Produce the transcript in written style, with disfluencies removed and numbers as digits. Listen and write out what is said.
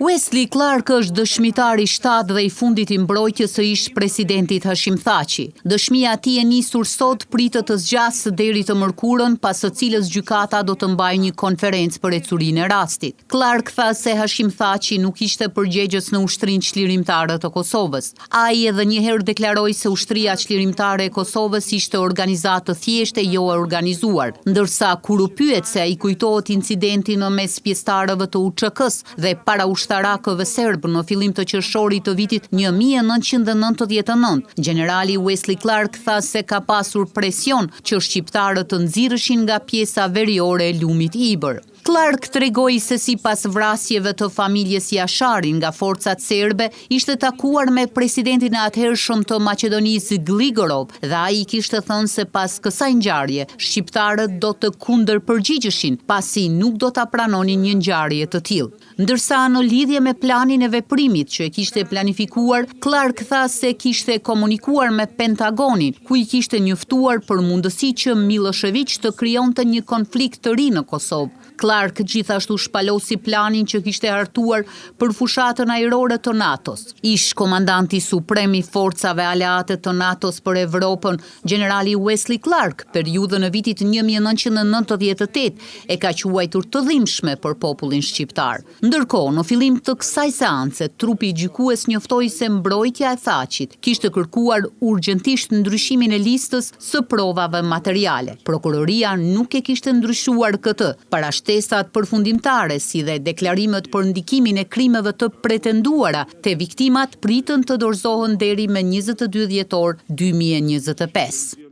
Wesley Clark është dëshmitari 7 dhe i fundit I mbrojtjes së ish presidentit Hashim Thaçi. Dëshmia e tij e nisur sot pritet të zgjasë deri të mërkurën, pas së cilës gjykata do të mbajë një konferencë për ecurinë e rastit. Clark tha se Hashim Thaçi nuk ishte përgjegjës në ushtrinë çlirimtare të Kosovës. Ai edhe një herë deklaroi se ushtria çlirimtare e Kosovës ishte organizatë të thjeshtë e jo e organizuar, ndërsa kur u pyet se ai kujtohet incidenti në mes pjesëtarëve të UÇK-s dhe para ushtarakëve serb në fillim të qershorit të vitit 1999, generali Wesley Clark tha se ka pasur presion që shqiptarët të nxirreshin nga pjesa veriore e lumit Ibër. Clark tregoi se sipas vrasjeve të familjes Jashari nga forcat serbe ishte takuar me presidentin e atëhershëm të Maqedonisë Gligorov dhe ai kishte thënë se pas kësaj ngjarje shqiptarët do të kundërpërgjigjeshin pasi nuk do ta pranonin një ngjarje të tillë. Ndërsa në lidhje me planin e veprimit që e kishte planifikuar, Clark tha se kishte komunikuar me Pentagonin, ku I kishte njoftuar për mundësi që Milošević të krijonte një konflikt të ri në Kosovë. Clark gjithashtu shpalosi planin që kishte hartuar për fushatën ajrore të NATO-s. Ish komandanti suprem I forcave aleate të NATO-s për Evropën, generali Wesley Clark, periudhën e vitit 1998 e ka quajtur të dhimbshme për popullin shqiptar. Ndërkohë, në fillim të kësaj seance, trupi gjykues njoftoi se mbrojtja e Thaçit kishte kërkuar urgjentisht ndryshimin e listës së provave materiale. Prokuroria nuk e kishte ndryshuar këtë, testat përfundimtare si dhe deklarimet për ndikimin e krimeve të pretenduara te viktimat pritën të dorëzohen deri me 22 dhjetor 2025.